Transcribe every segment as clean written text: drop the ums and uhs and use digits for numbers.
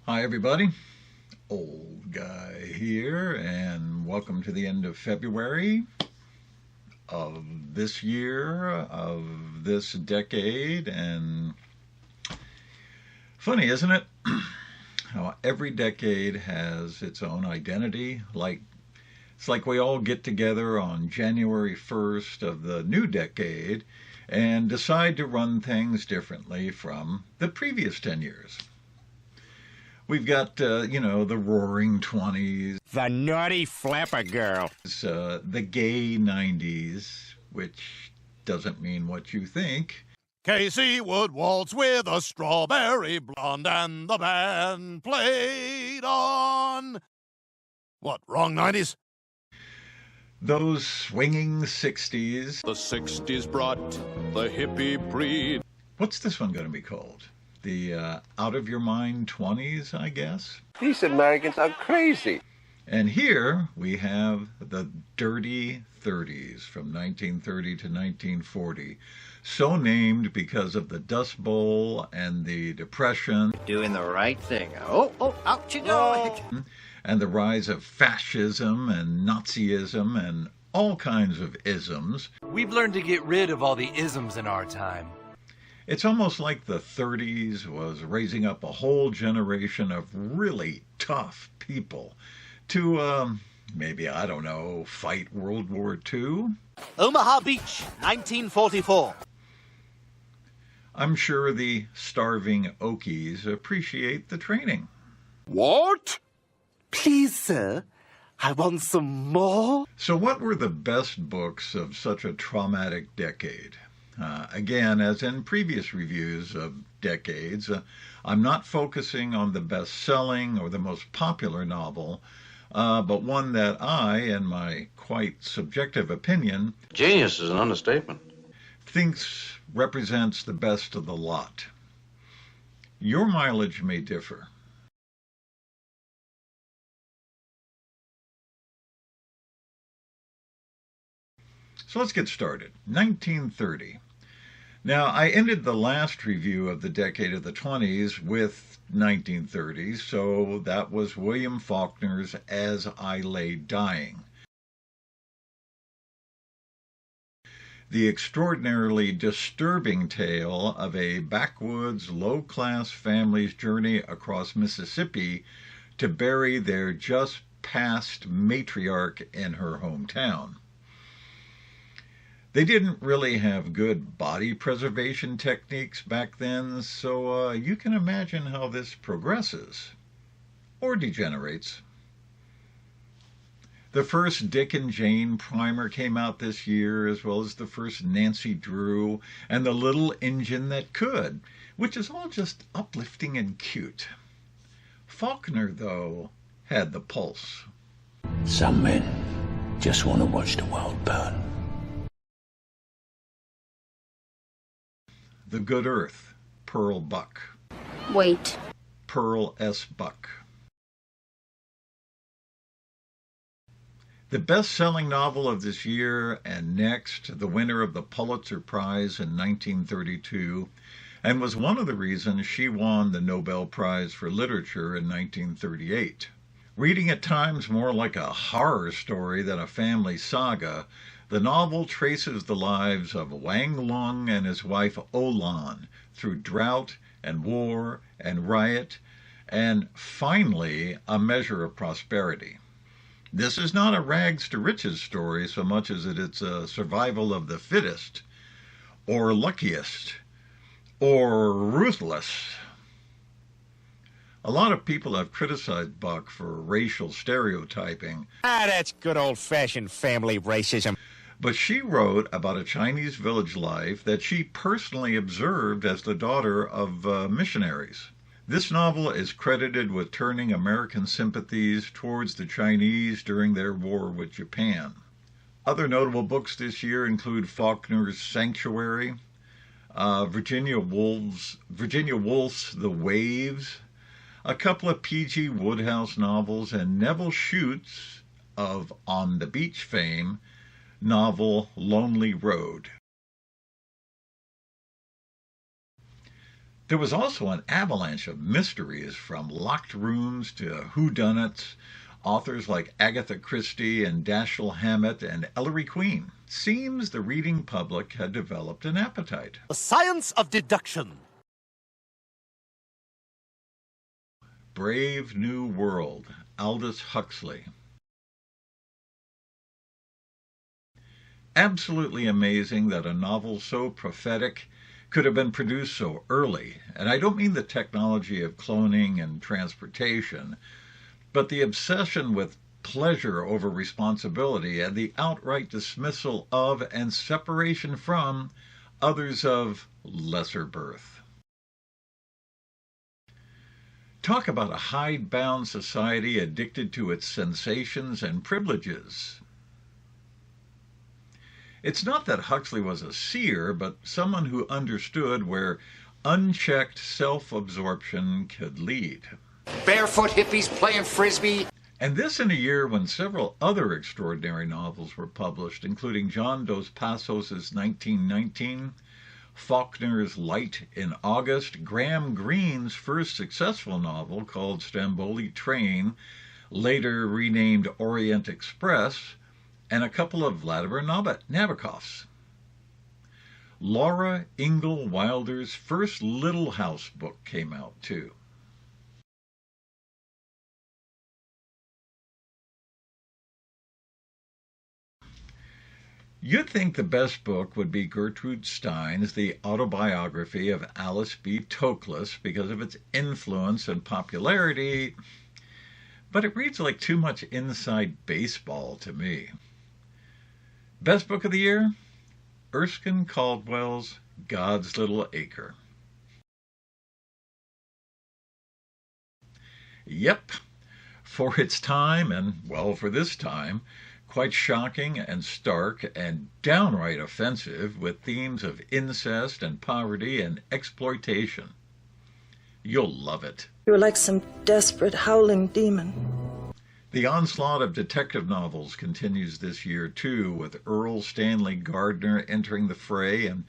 Hi, everybody. Old guy here, and welcome to the end of February of this year, of this decade. And funny, isn't it? How every decade has its own identity. It's like we all get together on January 1st of the new decade and decide to run things differently from the previous 10 years. We've got, the roaring 20s, The naughty flapper girl. the gay 90s, which doesn't mean what you think. Casey would waltz with a strawberry blonde, and the band played on. What, wrong 90s? Those swinging 60s. The 60s brought the hippie breed. What's this one going to be called? The out of your mind 20s, I guess. These Americans are crazy. And here we have the Dirty Thirties from 1930 to 1940. So named because of the Dust Bowl and the Depression. Doing the right thing. Oh, out you go. And the rise of fascism and Nazism and all kinds of isms. We've learned to get rid of all the isms in our time. It's almost like the 30s was raising up a whole generation of really tough people to, maybe, I don't know, fight World War II. Omaha Beach, 1944. I'm sure the starving Okies appreciate the training. What? Please, sir, I want some more. So what were the best books of such a traumatic decade? Again, as in previous reviews of decades, I'm not focusing on the best-selling or the most popular novel, but one that I, in my quite subjective opinion, Genius is an understatement. thinks represents the best of the lot. Your mileage may differ. So let's get started. 1930. Now, I ended the last review of the decade of the 20s with 1930s, so that was William Faulkner's As I Lay Dying. The extraordinarily disturbing tale of a backwoods, low-class family's journey across Mississippi to bury their just-passed matriarch in her hometown. They didn't really have good body preservation techniques back then, so you can imagine how this progresses or degenerates. The first Dick and Jane primer came out this year, as well as the first Nancy Drew and The Little Engine That Could, which is all just uplifting and cute. Faulkner, though, had the pulse. Some men just want to watch the world burn. The Good Earth, Pearl Buck. Wait. Pearl S. Buck. The best-selling novel of this year and next, the winner of the Pulitzer Prize in 1932, and was one of the reasons she won the Nobel Prize for Literature in 1938. Reading at times more like a horror story than a family saga, the novel traces the lives of Wang Lung and his wife Olan through drought and war and riot, and finally a measure of prosperity. This is not a rags to riches story so much as it's a survival of the fittest, or luckiest, or ruthless. A lot of people have criticized Buck for racial stereotyping. That's good old-fashioned family racism. But she wrote about a Chinese village life that she personally observed as the daughter of missionaries. This novel is credited with turning American sympathies towards the Chinese during their war with Japan. Other notable books this year include Faulkner's Sanctuary, Virginia Woolf's The Waves, a couple of P.G. Wodehouse novels, and Neville Shute's, of On the Beach fame, novel Lonely Road. There was also an avalanche of mysteries, from locked rooms to whodunits. Authors like Agatha Christie and Dashiell Hammett and Ellery Queen. Seems the reading public had developed an appetite. The science of deduction. Brave New World, Aldous Huxley. Absolutely amazing that a novel so prophetic could have been produced so early. And I don't mean the technology of cloning and transportation, but the obsession with pleasure over responsibility and the outright dismissal of and separation from others of lesser birth. Talk about a hidebound society addicted to its sensations and privileges. It's not that Huxley was a seer, but someone who understood where unchecked self-absorption could lead. Barefoot hippies playing frisbee. And this in a year when several other extraordinary novels were published, including John Dos Passos' 1919, Faulkner's Light in August, Graham Greene's first successful novel called Stromboli Train, later renamed Orient Express, and a couple of Vladimir Nabokov's. Laura Ingalls Wilder's first Little House book came out, too. You'd think the best book would be Gertrude Stein's The Autobiography of Alice B. Toklas because of its influence and popularity, but it reads like too much inside baseball to me. Best book of the year? Erskine Caldwell's God's Little Acre. Yep, for its time, and well, for this time, quite shocking and stark and downright offensive, with themes of incest and poverty and exploitation. You'll love it. You're like some desperate howling demon. The onslaught of detective novels continues this year, too, with Earl Stanley Gardner entering the fray and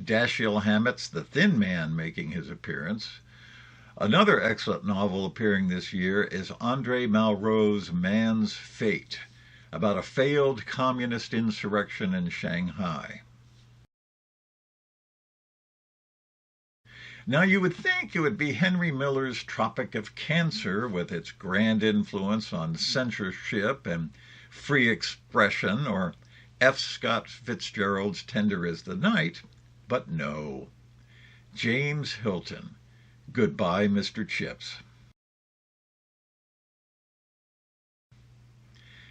Dashiell Hammett's The Thin Man making his appearance. Another excellent novel appearing this year is Andre Malraux's Man's Fate, about a failed communist insurrection in Shanghai. Now, you would think it would be Henry Miller's Tropic of Cancer, with its grand influence on censorship and free expression, or F. Scott Fitzgerald's Tender as the Night, but no. James Hilton, Goodbye, Mr. Chips.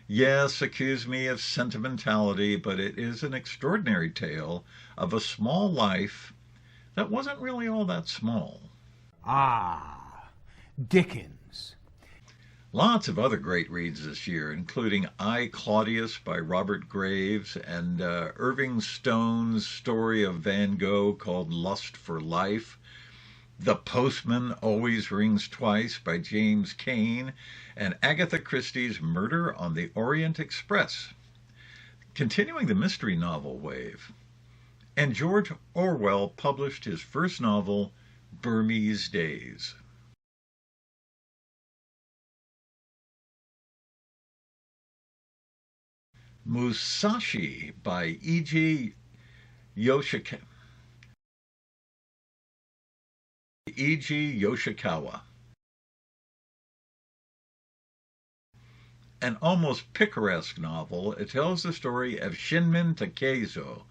Yes, accuse me of sentimentality, but it is an extraordinary tale of a small life that wasn't really all that small. Ah, Dickens. Lots of other great reads this year, including I, Claudius by Robert Graves, and Irving Stone's story of Van Gogh called Lust for Life, The Postman Always Rings Twice by James Cain, and Agatha Christie's Murder on the Orient Express, continuing the mystery novel wave. And George Orwell published his first novel, Burmese Days. Musashi by E.G. Yoshikawa. An almost picaresque novel, it tells the story of Shinmin Takezo,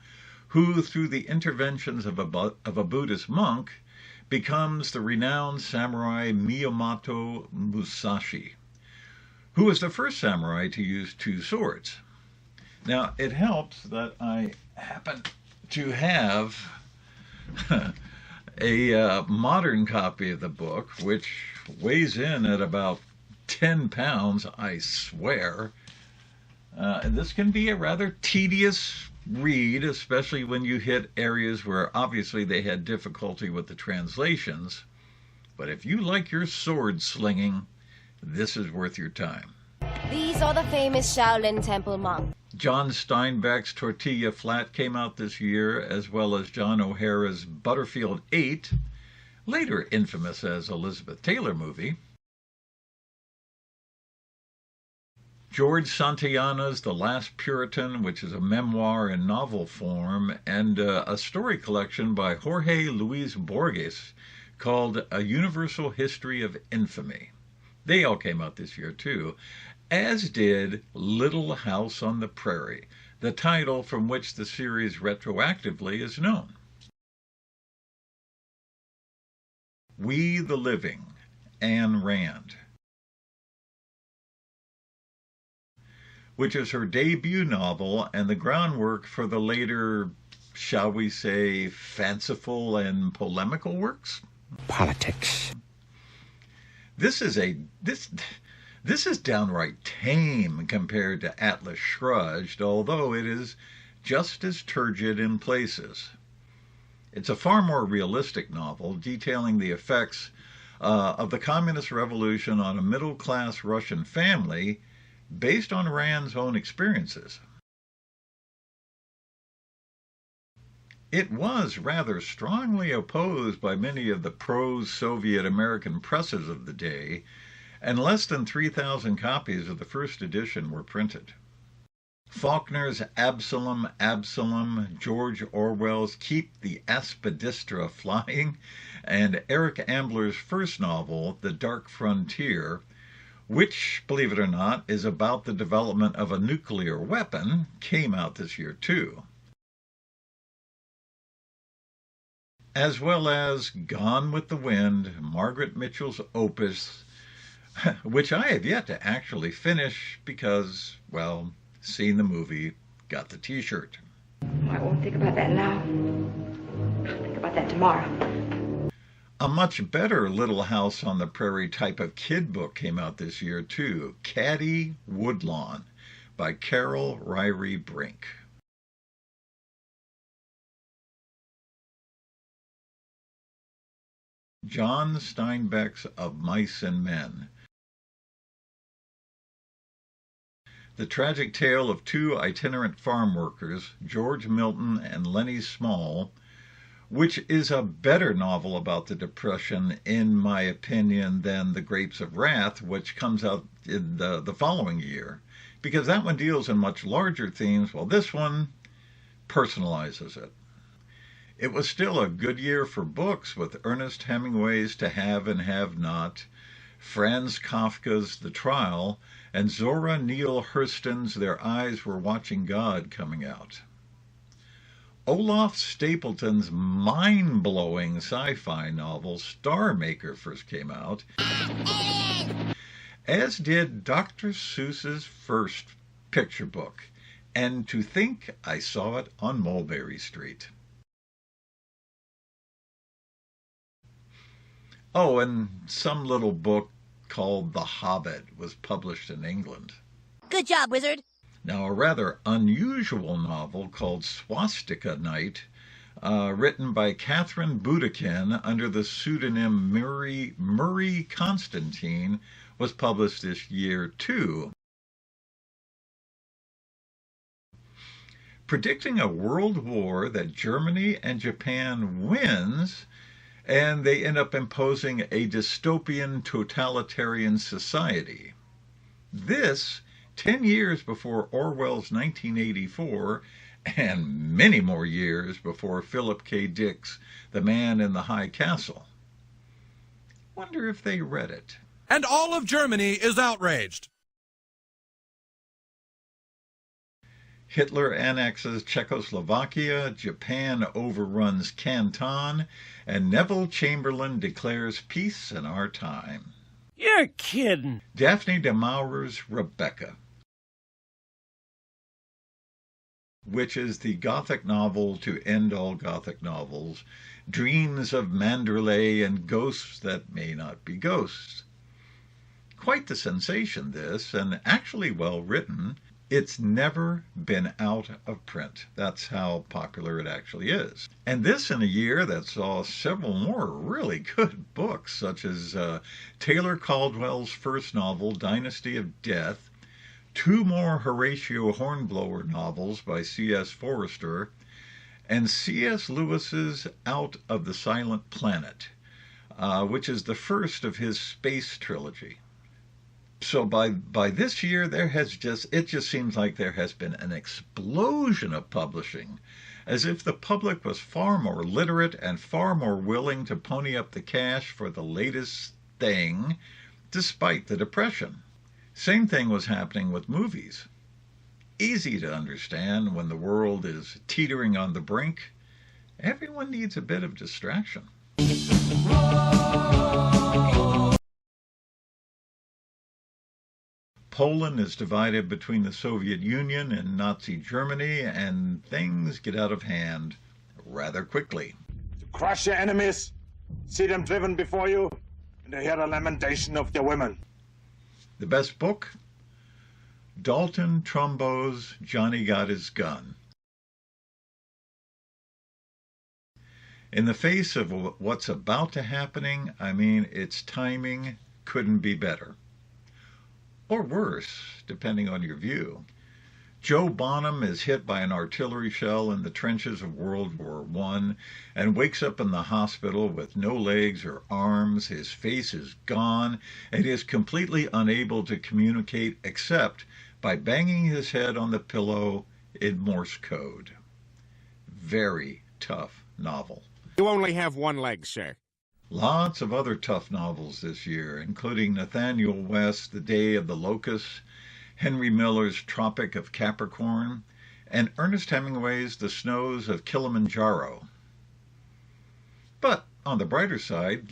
who, through the interventions of a Buddhist monk, becomes the renowned samurai Miyamoto Musashi, who was the first samurai to use two swords. Now, it helps that I happen to have a modern copy of the book, which weighs in at about 10 pounds, I swear. This can be a rather tedious read, especially when you hit areas where obviously they had difficulty with the translations. But if you like your sword slinging, this is worth your time. These are the famous Shaolin Temple monks. John Steinbeck's Tortilla Flat came out this year, as well as John O'Hara's Butterfield 8, later infamous as Elizabeth Taylor movie. George Santayana's The Last Puritan, which is a memoir in novel form, and a story collection by Jorge Luis Borges called A Universal History of Infamy. They all came out this year too, as did Little House on the Prairie, the title from which the series retroactively is known. We the Living, Ayn Rand, which is her debut novel and the groundwork for the later, shall we say, fanciful and polemical works. Politics. This is downright tame compared to Atlas Shrugged, although it is just as turgid in places. It's a far more realistic novel detailing the effects of the communist revolution on a middle-class Russian family based on Rand's own experiences. It was rather strongly opposed by many of the pro-Soviet American presses of the day, and less than 3,000 copies of the first edition were printed. Faulkner's Absalom, Absalom, George Orwell's Keep the Aspidistra Flying, and Eric Ambler's first novel, The Dark Frontier, which, believe it or not, is about the development of a nuclear weapon, came out this year too. As well as Gone with the Wind, Margaret Mitchell's opus, which I have yet to actually finish because, well, seen the movie, got the t-shirt. I won't think about that now. I'll think about that tomorrow. A much better Little House on the Prairie type of kid book came out this year too, Caddy Woodlawn by Carol Ryrie Brink. John Steinbeck's Of Mice and Men. The tragic tale of two itinerant farm workers, George Milton and Lenny Small, which is a better novel about the Depression, in my opinion, than The Grapes of Wrath, which comes out in the following year, because that one deals in much larger themes, while this one personalizes it. It was still a good year for books, with Ernest Hemingway's To Have and Have Not, Franz Kafka's The Trial, and Zora Neale Hurston's Their Eyes Were Watching God coming out. Olaf Stapleton's mind-blowing sci-fi novel Star Maker first came out, as did Dr. Seuss's first picture book, And to Think I Saw It on Mulberry Street. Oh, and some little book called The Hobbit was published in England. Good job, wizard. Now, a rather unusual novel called Swastika Night, written by Catherine Budekin under the pseudonym Murray Constantine, was published this year too. Predicting a world war that Germany and Japan wins, and they end up imposing a dystopian totalitarian society. This 10 years before Orwell's 1984, and many more years before Philip K. Dick's The Man in the High Castle. Wonder if they read it. And all of Germany is outraged. Hitler annexes Czechoslovakia, Japan overruns Canton, and Neville Chamberlain declares peace in our time. You're kidding. Daphne de Maurer's Rebecca, which is the Gothic novel to end all Gothic novels, dreams of Manderley and ghosts that may not be ghosts. Quite the sensation, this, and actually well written. It's never been out of print. That's how popular it actually is. And this in a year that saw several more really good books, such as Taylor Caldwell's first novel, Dynasty of Death, two more Horatio Hornblower novels by C.S. Forester, and C.S. Lewis's Out of the Silent Planet, which is the first of his space trilogy. So by this year, it just seems like there has been an explosion of publishing, as if the public was far more literate and far more willing to pony up the cash for the latest thing, despite the Depression. Same thing was happening with movies. Easy to understand when the world is teetering on the brink. Everyone needs a bit of distraction. Poland is divided between the Soviet Union and Nazi Germany, and things get out of hand rather quickly. To crush your enemies, see them driven before you, and to hear the lamentation of their women. The best book? Dalton Trumbo's Johnny Got His Gun. In the face of what's about to happen, its timing couldn't be better. Or worse, depending on your view. Joe Bonham is hit by an artillery shell in the trenches of World War I and wakes up in the hospital with no legs or arms. His face is gone, and he is completely unable to communicate except by banging his head on the pillow in Morse code. Very tough novel. You only have one leg, sir. Lots of other tough novels this year, including Nathaniel West's The Day of the Locust, Henry Miller's Tropic of Capricorn, and Ernest Hemingway's The Snows of Kilimanjaro. But on the brighter side,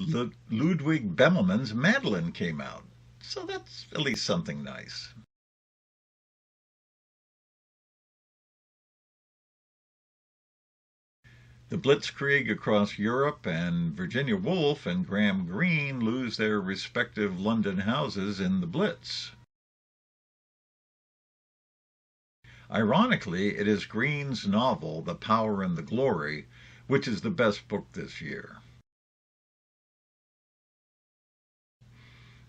Ludwig Bemelman's Madeline came out, so that's at least something nice. The Blitzkrieg across Europe, and Virginia Woolf and Graham Greene lose their respective London houses in the Blitz. Ironically, it is Greene's novel, The Power and the Glory, which is the best book this year.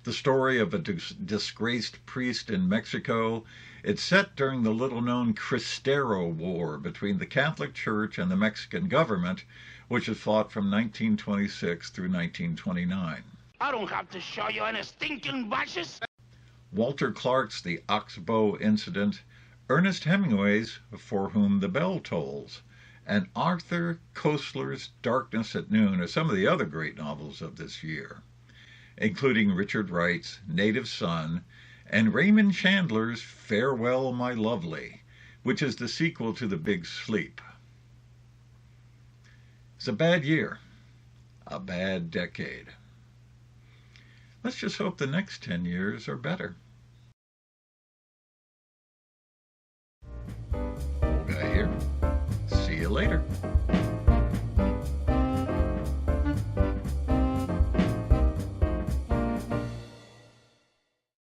The story of a disgraced priest in Mexico. It's set during the little-known Cristero War between the Catholic Church and the Mexican government, which was fought from 1926 through 1929. I don't have to show you any stinking bushes. Walter Clark's The Oxbow Incident, Ernest Hemingway's For Whom the Bell Tolls, and Arthur Koestler's Darkness at Noon are some of the other great novels of this year, including Richard Wright's Native Son and Raymond Chandler's Farewell, My Lovely, which is the sequel to The Big Sleep. It's a bad year, a bad decade. Let's just hope the next 10 years are better. Old guy here. See you later.